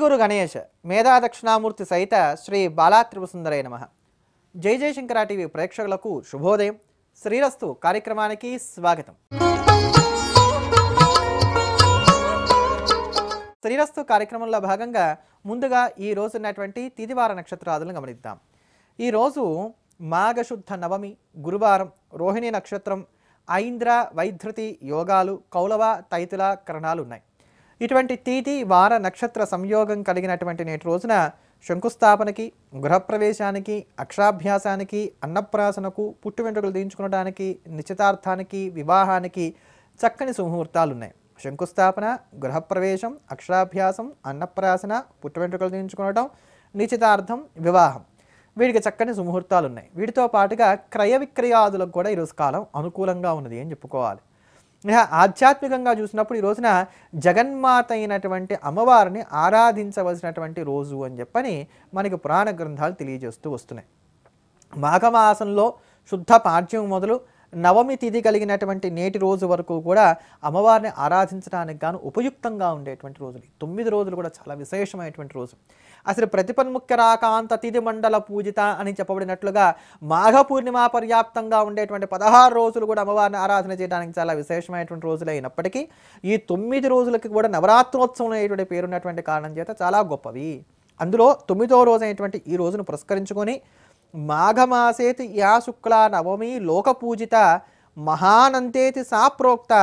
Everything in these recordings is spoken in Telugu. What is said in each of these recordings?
గురు గణేష్ మేధా దక్షిణామూర్తి సహిత శ్రీ బాలా త్రిపురసుందరై నమః. జై జయశంకర టీవీ ప్రేక్షకులకు శుభోదయం. శ్రీరస్తు కార్యక్రమానికి స్వాగతం. శ్రీరస్తు కార్యక్రమంలో భాగంగా ముందుగా ఈ రోజు ఉన్నటువంటి తిదివార నక్షత్రాదులను గమనిద్దాం. ఈరోజు మాఘశుద్ధ నవమి గురువారం, రోహిణి నక్షత్రం, ఐంద్ర వైధృతి యోగాలు, కౌలవ తైతుల కరణాలు ఉన్నాయి. ఇటువంటి తిథి వార నక్షత్ర సంయోగం కలిగినటువంటి నేటి రోజున శంకుస్థాపనకి, గృహప్రవేశానికి, అక్షరాభ్యాసానికి, అన్నప్రాసనకు, పుట్టు వెంట్రుకలు తీయించుకోవడానికి, నిశ్చితార్థానికి, వివాహానికి చక్కని సుముహూర్తాలు ఉన్నాయి. శంకుస్థాపన, గృహప్రవేశం, అక్షరాభ్యాసం, అన్నప్రాసన, పుట్టు వెంట్రుకలు తీయించుకోవడం, నిశ్చితార్థం, వివాహం, వీటికి చక్కని సుముహూర్తాలు ఉన్నాయి. వీటితో పాటుగా క్రయ విక్రయాదులకు కూడా ఈరోజు కాలం అనుకూలంగా ఉన్నది అని చెప్పుకోవాలి. ఇక ఆధ్యాత్మికంగా చూసినప్పుడు ఈ రోజున జగన్మాత అయినటువంటి అమ్మవారిని ఆరాధించవలసినటువంటి రోజు అని చెప్పని మనకి పురాణ గ్రంథాలు తెలియజేస్తూ వస్తున్నాయి. మాఘమాసంలో శుద్ధ పాడ్యం మొదలు నవమి తిథి కలిగినటువంటి నేటి రోజు వరకు కూడా అమ్మవారిని ఆరాధించడానికి గాను ఉపయుక్తంగా ఉండేటువంటి రోజులు. 9 రోజులు కూడా చాలా విశేషమైనటువంటి రోజు. అసలు ప్రతిపన్ముఖ్య రాకాంత తిథి మండల పూజిత అని చెప్పబడినట్లుగా మాఘ పూర్ణిమ పర్యాప్తంగా ఉండేటువంటి 16 రోజులు కూడా అమ్మవారిని ఆరాధన చేయడానికి చాలా విశేషమైనటువంటి రోజులు అయినప్పటికీ ఈ 9 రోజులకి కూడా నవరాత్రోత్సవం అనేటువంటి పేరున్నటువంటి కారణం చేత చాలా గొప్పవి. అందులో 9వ రోజు అయినటువంటి ఈ రోజును పురస్కరించుకొని మాఘమాసేతి యా శుక్లా నవమి లోకపూజిత మహానంతేతి సా ప్రోక్త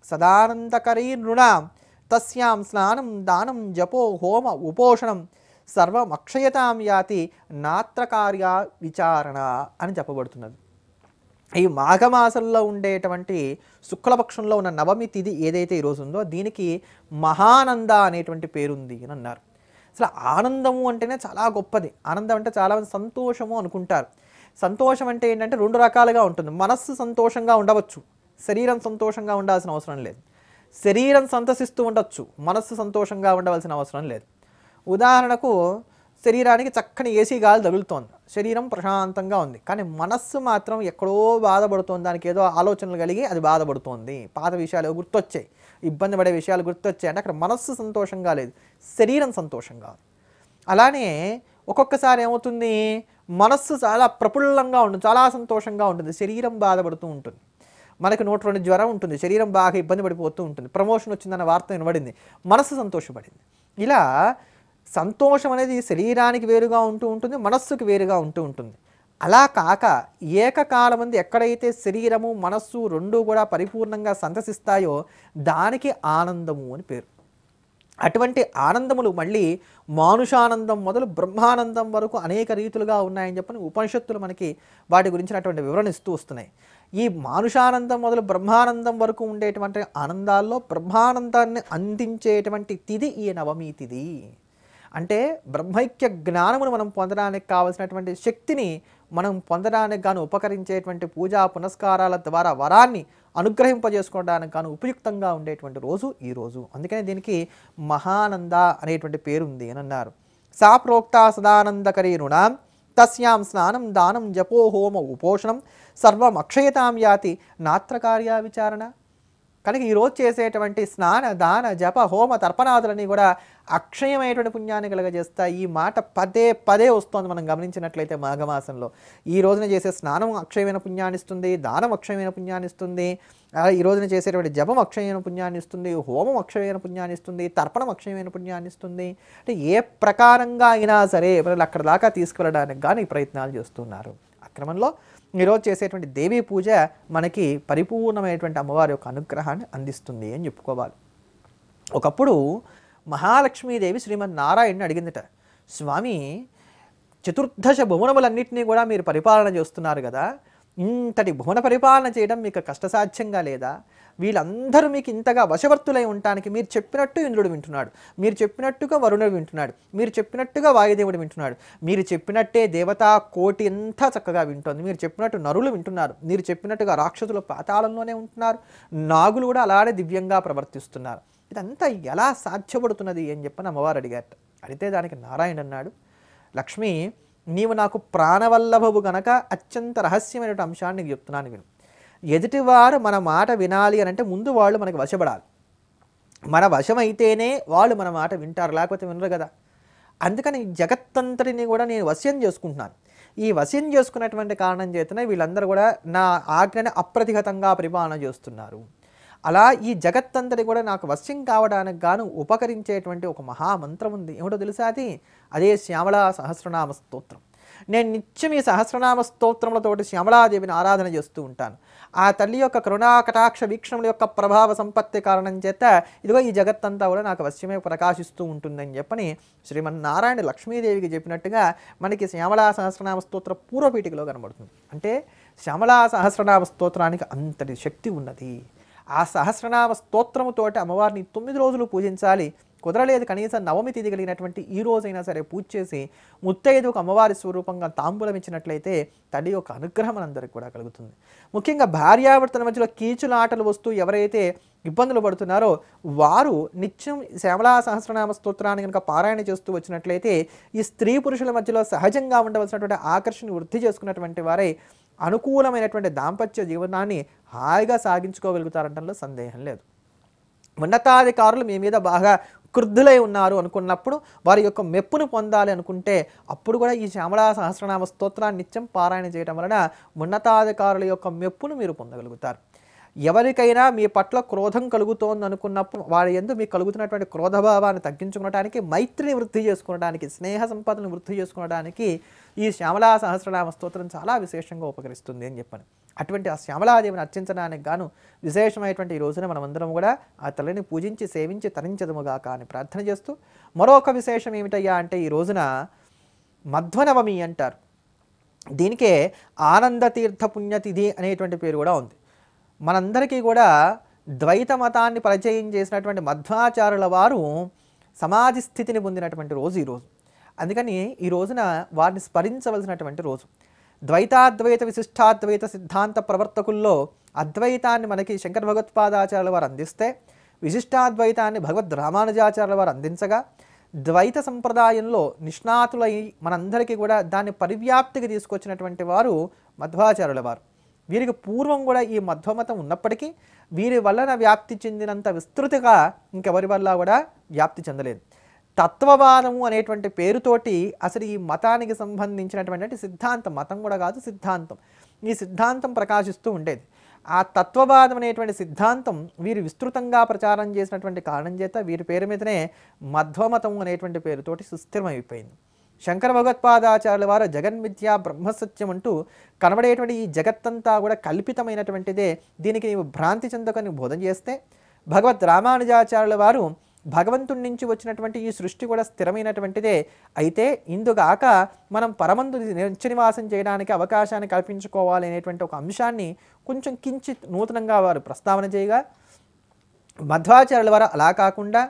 సదానందకరీ నృణాం తస్యాం స్నానం దానం జపో హోమ ఉపోషణం సర్వమక్షయతాం యాతి నాత్రకార్య విచారణ అని చెప్పబడుతున్నది. ఈ మాఘమాసంలో ఉండేటువంటి శుక్లపక్షంలో ఉన్న నవమి తిథి ఏదైతే ఈరోజు ఉందో దీనికి మహానంద అనేటువంటి పేరుంది అని అన్నారు. అసలు ఆనందము అంటేనే చాలా గొప్పది. ఆనందం అంటే చాలామంది సంతోషము అనుకుంటారు. సంతోషం అంటే ఏంటంటే 2 రకాలుగా ఉంటుంది. మనస్సు సంతోషంగా ఉండవచ్చు, శరీరం సంతోషంగా ఉండాల్సిన అవసరం లేదు. శరీరం సంతసిస్తూ ఉండొచ్చు, మనస్సు సంతోషంగా ఉండవలసిన అవసరం లేదు. ఉదాహరణకు శరీరానికి చక్కని ఏసీ గాలి తగులుతోంది, శరీరం ప్రశాంతంగా ఉంది, కానీ మనస్సు మాత్రం ఎక్కడో బాధపడుతోంది, దానికి ఏదో ఆలోచనలు కలిగి అది బాధపడుతోంది, పాత విషయాలు గుర్తొచ్చాయి, ఇబ్బంది పడే విషయాలు గుర్తొచ్చాయి అంటే అక్కడ మనస్సు సంతోషంగా లేదు, శరీరం సంతోషంగా. అలానే ఒక్కొక్కసారి ఏమవుతుంది, మనస్సు చాలా ప్రఫుల్లంగా ఉంటుంది, చాలా సంతోషంగా ఉంటుంది, శరీరం బాధపడుతూ ఉంటుంది. మనకి 102 జ్వరం ఉంటుంది, శరీరం బాగా ఇబ్బంది పడిపోతూ ఉంటుంది. ప్రమోషన్ వచ్చిందన్న వార్త వినబడింది, మనస్సు సంతోషపడింది. ఇలా సంతోషం అనేది శరీరానికి వేరుగా ఉంటూ ఉంటుంది, మనస్సుకి వేరుగా ఉంటూ ఉంటుంది. అలా కాక ఏకకాలమంది ఎక్కడైతే శరీరము మనస్సు 2 కూడా పరిపూర్ణంగా సంతసిస్తాయో దానికి ఆనందము అని పేరు. అటువంటి ఆనందములు మళ్ళీ మానుషానందం మొదలు బ్రహ్మానందం వరకు అనేక రీతులుగా ఉన్నాయని చెప్పని ఉపనిషత్తులు మనకి వాటి గురించినటువంటి వివరణ ఇస్తూ వస్తున్నాయి. ఈ మానుషానందం మొదలు బ్రహ్మానందం వరకు ఉండేటువంటి ఆనందాల్లో బ్రహ్మానందాన్ని అందించేటువంటి తిథి ఈ నవమి తిథి. అంటే బ్రహ్మైక్య జ్ఞానమును మనం పొందడానికి కావలసినటువంటి శక్తిని మనం పొందడానికి గాను ఉపకరించేటువంటి పూజా పునస్కారాల ద్వారా వరాన్ని అనుగ్రహింపజేసుకోవడానికి గాను ఉపయుక్తంగా ఉండేటువంటి రోజు ఈ రోజు. అందుకని దీనికి మహానంద అనేటువంటి పేరుంది అని అన్నారు. సా ప్రోక్త సదానందకరీ నృణాం తస్యాం స్నానం దానం జపో హోమ ఉపోషణం సర్వం అక్షయతాం యాతి నాత్రకార్య విచారణ. కనుక ఈరోజు చేసేటువంటి స్నాన దాన జప హోమ తర్పణాదులని కూడా అక్షయమైనటువంటి పుణ్యాన్ని కలుగజేస్తాయి. ఈ మాట పదే పదే వస్తుంది మనం గమనించినట్లయితే మాఘమాసంలో. ఈ రోజున చేసే స్నానం అక్షయమైన పుణ్యాన్ని ఇస్తుంది, దానం అక్షయమైన పుణ్యాన్ని ఇస్తుంది, ఈ రోజున చేసేటువంటి జపం అక్షయమైన పుణ్యాన్ని ఇస్తుంది, హోమం అక్షయమైన పుణ్యాన్ని ఇస్తుంది, తర్పణం అక్షయమైన పుణ్యాన్ని ఇస్తుంది. అంటే ఏ ప్రకారంగా అయినా సరే మనల్ని అక్కడ దాకా తీసుకువెళ్ళడానికి కానీ ప్రయత్నాలు చేస్తున్నారు. ఆ క్రమంలో ఈరోజు చేసేటువంటి దేవీ పూజ మనకి పరిపూర్ణమైనటువంటి అమ్మవారి యొక్క అనుగ్రహాన్ని అందిస్తుంది అని చెప్పుకోవాలి. ఒకప్పుడు మహాలక్ష్మీదేవి శ్రీమన్నారాయణని అడిగిందట, స్వామి చతుర్దశ భువనములన్నింటినీ కూడా మీరు పరిపాలన చేస్తున్నారు కదా, ఇంతటి భువన పరిపాలన చేయడం మీకు కష్టసాధ్యంగా లేదా? వీళ్ళందరూ మీకు ఇంతగా వశవర్తులై ఉండటానికి మీరు చెప్పినట్టు ఇంద్రుడు వింటున్నాడు, మీరు చెప్పినట్టుగా వరుణుడు వింటున్నాడు, మీరు చెప్పినట్టుగా వాయుదేవుడు వింటున్నాడు, మీరు చెప్పినట్టే దేవతా కోటి అంతా చక్కగా వింటోంది, మీరు చెప్పినట్టు నరులు వింటున్నారు, మీరు చెప్పినట్టుగా రాక్షసులు పాతాళంలోనే ఉంటున్నారు, నాగులు కూడా అలానే దివ్యంగా ప్రవర్తిస్తున్నారు. ఇదంతా ఎలా సాధ్యపడుతున్నది అని చెప్పని అమ్మవారు అడిగారట. అడిగితే దానికి నారాయణ అన్నాడు, లక్ష్మి నీవు నాకు ప్రాణవల్లభవు గనక అత్యంత రహస్యమైన అంశాన్ని నీకు చెప్తున్నాను విను. ఎదుటివారు మన మాట వినాలి అని అంటే ముందు వాళ్ళు మనకి వశపడాలి. మన వశమైతేనే వాళ్ళు మన మాట వింటారు, లేకపోతే వినరు కదా. అందుకని జగత్తంతటిని కూడా నేను వశ్యం చేసుకుంటున్నాను. ఈ వశ్యం చేసుకున్నటువంటి కారణం చేతనే వీళ్ళందరూ కూడా నా ఆజ్ఞని అప్రతిహతంగా పరిపాలన చేస్తున్నారు. అలా ఈ జగత్తంతటి కూడా నాకు వశ్యం కావడానికి గాను ఉపకరించేటువంటి ఒక మహామంత్రం ఉంది. ఏమిటో తెలుసా అది? అదే శ్యామలా సహస్రనామ స్తోత్రం. నేను నిత్యం ఈ సహస్రనామ స్తోత్రములతోటి శ్యామలాదేవిని ఆరాధన చేస్తూ ఉంటాను. ఆ తల్లి యొక్క కరుణా కటాక్ష వీక్షణముల యొక్క ప్రభావ సంపత్తి కారణం చేత ఇదిగో ఈ జగత్తంతా కూడా నాకు వశ్యమే ప్రకాశిస్తూ ఉంటుందని చెప్పని శ్రీమన్నారాయణ లక్ష్మీదేవికి చెప్పినట్టుగా మనకి శ్యామలా సహస్రనామ స్తోత్ర పూర్వపీఠికలో కనబడుతుంది. అంటే శ్యామలా సహస్రనామ స్తోత్రానికి అంతటి శక్తి ఉన్నది. ఆ సహస్రనామ స్తోత్రముతోటి అమ్మవారిని 9 రోజులు పూజించాలి. కుదరలేదు కనీసం నవమి తిథి కలిగినటువంటి ఈ రోజైనా సరే పూజ చేసి ముత్తైదుకు అమ్మవారి స్వరూపంగా తాంబూలం ఇచ్చినట్లయితే తల్లి యొక్క అనుగ్రహం మనందరికీ కూడా కలుగుతుంది. ముఖ్యంగా భార్యాభర్తల మధ్యలో కీచులాటలు వస్తూ ఎవరైతే ఇబ్బందులు పడుతున్నారో వారు నిత్యం శ్యామలా సహస్రనామ స్తోత్రాన్ని కనుక పారాయణ చేస్తూ వచ్చినట్లయితే ఈ స్త్రీ పురుషుల మధ్యలో సహజంగా ఉండవలసినటువంటి ఆకర్షణ వృద్ధి చేసుకున్నటువంటి వారై అనుకూలమైనటువంటి దాంపత్య జీవనాన్ని హాయిగా సాగించుకోగలుగుతారంటంలో సందేహం లేదు. ఉన్నతాధికారులు మీ మీద బాగా క్రుద్ధులై ఉన్నారు అనుకున్నప్పుడు వారి యొక్క మెప్పును పొందాలి అనుకుంటే అప్పుడు కూడా ఈ శ్యామలా సహస్రనామ స్తోత్రాన్ని నిత్యం పారాయణ చేయడం వలన ఉన్నతాధికారుల యొక్క మెప్పును మీరు పొందగలుగుతారు. ఎవరికైనా మీ పట్ల క్రోధం కలుగుతోంది అనుకున్నప్పుడు వారి యందు మీకు కలుగుతున్నటువంటి క్రోధభావాన్ని తగ్గించుకోవడానికి, మైత్రిని వృద్ధి చేసుకోవడానికి, స్నేహ సంపదను వృద్ధి చేసుకోవడానికి ఈ శ్యామలా సహస్రనామ స్తోత్రం చాలా విశేషంగా ఉపకరిస్తుంది అని చెప్పాను. అటువంటి ఆ శ్యామలాదేవిని అర్చించడానికి గాను విశేషమైనటువంటి ఈ రోజున మనమందరం కూడా ఆ తల్లిని పూజించి సేవించి తరించదుముగాక అని ప్రార్థన చేస్తూ, మరొక విశేషం ఏమిటయ్యా అంటే ఈ రోజున మధ్వనవమి అంటారు. దీనికే ఆనందతీర్థ పుణ్యతిథి అనేటువంటి పేరు కూడా ఉంది. మనందరికీ కూడా ద్వైత మతాన్ని పరిచయం చేసినటువంటి మధ్వాచార్యుల వారు సమాధి స్థితిని పొందినటువంటి రోజు ఈరోజు. అందుకని ఈ రోజున వారిని స్మరించవలసినటువంటి రోజు. ద్వైతాద్వైత విశిష్టాద్వైత సిద్ధాంత ప్రవర్తకుల్లో అద్వైతాన్ని మనకి శంకర భగవత్పాదాచార్యుల వారు అందిస్తే, విశిష్టాద్వైతాన్ని భగవద్ రామానుజాచార్యుల వారు అందించగా, ద్వైత సంప్రదాయంలో నిష్ణాతులై మనందరికీ కూడా దాన్ని పరివ్యాప్తికి తీసుకొచ్చినటువంటి వారు మధ్వాచార్యుల వారు. వీరికి పూర్వం కూడా ఈ మధ్వమతం ఉన్నప్పటికీ వీరి వలన వ్యాప్తి చెందినంత విస్తృతిగా ఇంకెవరి వల్ల కూడా వ్యాప్తి చెందలేదు. తత్వవాదము అనేటువంటి పేరుతోటి అసలు ఈ మతానికి సంబంధించినటువంటి సిద్ధాంతం, మతం కూడా కాదు సిద్ధాంతం, ఈ సిద్ధాంతం ప్రకాశిస్తూ ఉండేది. ఆ తత్వవాదం అనేటువంటి సిద్ధాంతం వీరు విస్తృతంగా ప్రచారం చేసినటువంటి కారణం చేత వీరి పేరు మీదనే మధ్వమతం అనేటువంటి పేరుతోటి సుస్థిరమైపోయింది. శంకర భగవత్పాదాచార్యుల వారు జగన్మిథ్యా బ్రహ్మసత్యం అంటూ కనబడేటువంటి ఈ జగత్తంతా కూడా కల్పితమైనటువంటిదే, దీనికి నీవు భ్రాంతి చెందకని బోధన చేస్తే, భగవద్ రామానుజాచార్యుల వారు భగవంతుడి నుంచి వచ్చినటువంటి ఈ సృష్టి కూడా స్థిరమైనటువంటిదే, అయితే ఇందుగాక మనం పరమందు నిత్యనివాసం చేయడానికి అవకాశాన్ని కల్పించుకోవాలి అనేటువంటి ఒక అంశాన్ని కొంచెం కించిత్ నూతనంగా వారు ప్రస్తావన చేయగా, మధ్వాచార్యుల వారు అలా కాకుండా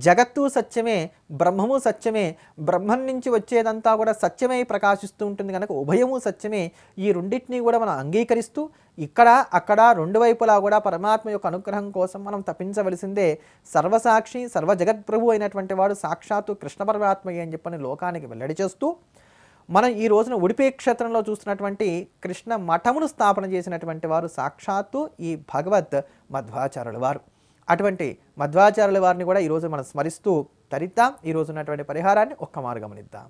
జగత్తు సత్యమే, బ్రహ్మము సత్యమే, బ్రహ్మం నుంచి వచ్చేదంతా కూడా సత్యమై ప్రకాశిస్తూ ఉంటుంది కనుక ఉభయము సత్యమే, ఈ రెండింటినీ కూడా మనం అంగీకరిస్తూ ఇక్కడ అక్కడ రెండు వైపులా కూడా పరమాత్మ యొక్క అనుగ్రహం కోసం మనం తప్పించవలసిందే. సర్వసాక్షి సర్వజగత్ప్రభు అయినటువంటి వాడు సాక్షాత్తు కృష్ణ పరమాత్మయ్య అని చెప్పని లోకానికి వెల్లడి చేస్తూ, మనం ఈ రోజున ఉడిపి క్షేత్రంలో చూస్తున్నటువంటి కృష్ణ మఠమును స్థాపన చేసినటువంటి వారు సాక్షాత్తు ఈ భగవద్ మధ్వాచార్యుల వారు. అటువంటి మధ్వాచార్యుల వారిని కూడా ఈరోజు మనం స్మరిస్తూ తరిద్దాం. ఈరోజు ఉన్నటువంటి పరిహారాన్ని ఒక్కమారు గమనిద్దాం.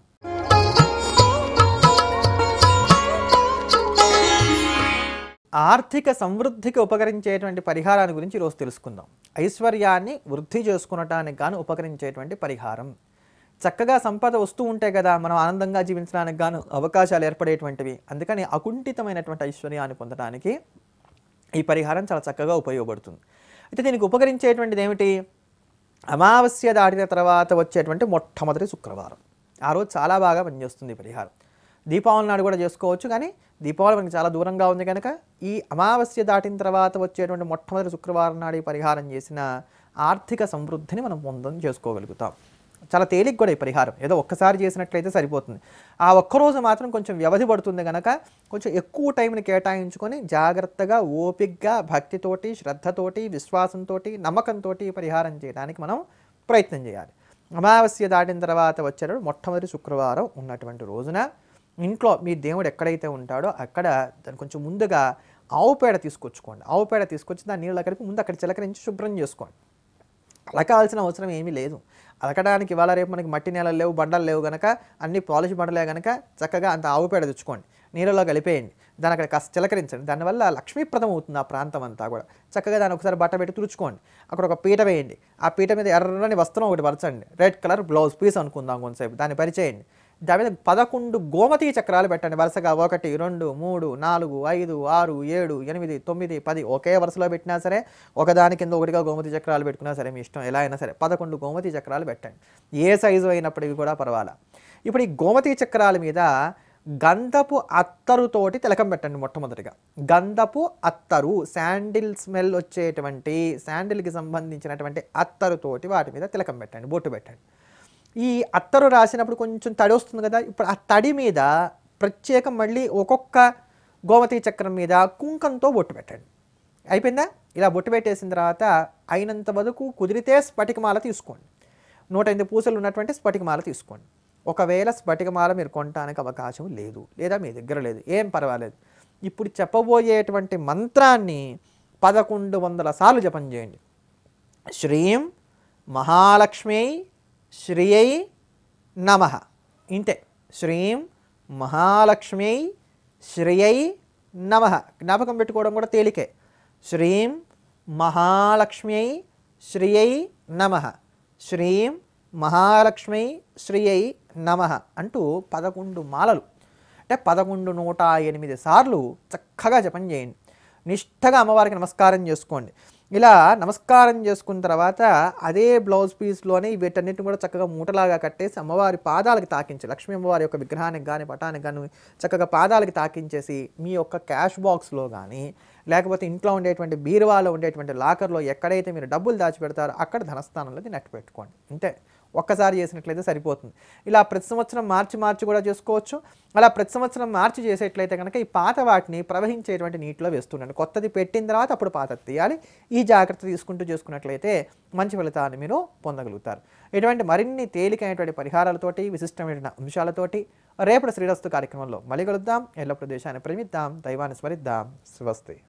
ఆర్థిక సమృద్ధికి ఉపకరించేటువంటి పరిహారాన్ని గురించి ఈరోజు తెలుసుకుందాం. ఐశ్వర్యాన్ని వృద్ధి చేసుకునటానికి గాను ఉపకరించేటువంటి పరిహారం. చక్కగా సంపద వస్తూ ఉంటే కదా మనం ఆనందంగా జీవించడానికి గాను అవకాశాలు ఏర్పడేటువంటివి. అందుకని అకుంఠితమైనటువంటి ఐశ్వర్యాన్ని పొందడానికి ఈ పరిహారం చాలా చక్కగా ఉపయోగపడుతుంది. అయితే దీనికి ఉపకరించేటువంటిది ఏమిటి? అమావాస్య దాటిన తర్వాత వచ్చేటువంటి మొట్టమొదటి శుక్రవారం. ఆ రోజు చాలా బాగా పనిచేస్తుంది ఈ పరిహారం. దీపావళి నాడు కూడా చేసుకోవచ్చు, కానీ దీపావళి మనకి చాలా దూరంగా ఉంది కనుక ఈ అమావాస్య దాటిన తర్వాత వచ్చేటువంటి మొట్టమొదటి శుక్రవారం నాడు ఈ పరిహారం చేసిన ఆర్థిక సమృద్ధిని మనం పొందం చేసుకోగలుగుతాం. చాలా తేలిక కూడా ఈ పరిహారం, ఏదో ఒక్కసారి చేసినట్లయితే సరిపోతుంది. ఆ ఒక్కరోజు మాత్రం కొంచెం వ్యవధి పడుతుంది కనుక కొంచెం ఎక్కువ టైంని కేటాయించుకొని జాగ్రత్తగా ఓపికగా భక్తితోటి శ్రద్ధతోటి విశ్వాసంతో నమ్మకంతో పరిహారం చేయడానికి మనం ప్రయత్నం చేయాలి. అమావాస్య దాటిన తర్వాత వచ్చేటప్పుడు మొట్టమొదటి శుక్రవారం ఉన్నటువంటి రోజున ఇంట్లో మీ దేవుడు ఎక్కడైతే ఉంటాడో అక్కడ దాన్ని కొంచెం ముందుగా ఆవు పేడ తీసుకొచ్చుకోండి. ఆవు పేడ తీసుకొచ్చి దాన్ని నీళ్ళ కలిపి ముందు అక్కడ చిలకరించి శుభ్రం చేసుకోండి. అలకాల్సిన అవసరం ఏమీ లేదు. అలకడానికి ఇవాళ రేపు మనకి మట్టి నేలలు లేవు, బండలు లేవు గనక అన్ని పాలిష్ బండలే గనక చక్కగా అంత ఆవు పేడ తెచ్చుకోండి, నీళ్ళలో కలిపేయండి, దాన్ని అక్కడ కాస్త చిలకరించండి. దానివల్ల లక్ష్మీప్రదం అవుతుంది ఆ ప్రాంతం అంతా కూడా. చక్కగా దాన్ని ఒకసారి బట్ట పెట్టి తుడుచుకోండి. అక్కడ ఒక పీట వేయండి, ఆ పీట మీద ఎర్రని వస్త్రం ఒకటి పరచండి, రెడ్ కలర్ బ్లౌజ్ పీస్ అనుకుందాం కొంతసేపు, దాన్ని పరిచేయండి. దాని మీద 11 గోమతీ చక్రాలు పెట్టండి వరుసగా. 1 2 3 4 5 6 7 8 9 10 ఒకే వరుసలో పెట్టినా సరే, ఒకదాని కింద ఒకటిగా గోమతీ చక్రాలు పెట్టుకున్నా సరే, మీ ఇష్టం ఎలా అయినా సరే 11 గోమతీ చక్రాలు పెట్టండి, ఏ సైజు అయినప్పటికీ కూడా పర్వాలా. ఇప్పుడు ఈ గోమతీ చక్రాల మీద గంధపు అత్తరుతోటి తిలకం పెట్టండి. మొట్టమొదటిగా గంధపు అత్తరు, శాండిల్ స్మెల్ వచ్చేటువంటి, శాండిల్కి సంబంధించినటువంటి అత్తరుతోటి వాటి మీద తిలకం పెట్టండి, బొట్టు పెట్టండి. ఈ అత్తరు రాసినప్పుడు కొంచెం తడి వస్తుంది కదా, ఇప్పుడు ఆ తడి మీద ప్రత్యేకం మళ్ళీ ఒక్కొక్క గోమతీ చక్రం మీద కుంకంతో బొట్టు పెట్టండి. అయిపోయిందా? ఇలా బొట్టు పెట్టేసిన తర్వాత అయినంత వరకు కుదిరితే స్ఫటికమాల తీసుకోండి. 108 పూసలు ఉన్నటువంటి స్ఫటికమాల తీసుకోండి. ఒకవేళ స్ఫటికమాల మీరు కొనడానికి అవకాశం లేదు, లేదా మీ దగ్గర లేదు, ఏం పర్వాలేదు. ఇప్పుడు చెప్పబోయేటువంటి మంత్రాన్ని 1100 సార్లు జపం చేయండి. శ్రీం మహాలక్ష్మి శ్రియై నమః. ఇంతే, శ్రీం మహాలక్ష్మి శ్రియై నమః. జ్ఞాపకం పెట్టుకోవడం కూడా తేలికే. శ్రీం మహాలక్ష్మి శ్రియై నమః, శ్రీం మహాలక్ష్మి శ్రియై నమః అంటూ 11 మాలలు, అంటే 1108 సార్లు చక్కగా జపం చేయండి. నిష్ఠగా అమ్మవారికి నమస్కారం చేసుకోండి. ఇలా నమస్కారం చేసుకున్న తర్వాత అదే బ్లౌజ్ పీస్లోనే వీటన్నిటిని కూడా చక్కగా మూటలాగా కట్టేసి అమ్మవారి పాదాలకు తాకించి, లక్ష్మీ అమ్మవారి యొక్క విగ్రహానికి కానీ పటానికి కానీ చక్కగా పాదాలకి తాకించేసి మీ యొక్క క్యాష్ బాక్స్లో కానీ, లేకపోతే ఇంట్లో ఉండేటువంటి బీరువాలో ఉండేటువంటి లాకర్లో ఎక్కడైతే మీరు డబ్బులు దాచిపెడతారో అక్కడ ధనస్థానంలోకి నెట్ పెట్టుకోండి. అంతే, ఒక్కసారి చేసినట్లయితే సరిపోతుంది. ఇలా ప్రతి సంవత్సరం మార్చి కూడా చేసుకోవచ్చు. అలా ప్రతి సంవత్సరం మార్చి చేసేట్లయితే కనుక ఈ పాత వాటిని ప్రవహించేటువంటి నీటిలో వేస్తుండండి. కొత్తది పెట్టిన తర్వాత అప్పుడు పాతది తీయాలి. ఈ జాగ్రత్త తీసుకుంటూ చేసుకున్నట్లయితే మంచి ఫలితాన్ని మీరు పొందగలుగుతారు. ఇటువంటి మరిన్ని తేలికైనటువంటి పరిహారాలతోటి, విశిష్టమైన అంశాలతోటి రేపటి శ్రీరస్తు కార్యక్రమంలో మళ్ళీ కలుద్దాం. ఎల్లప్పుడూ దేశాన్ని ప్రేమిద్దాం, దైవాన్ని స్మరిద్దాం. స్వస్తి.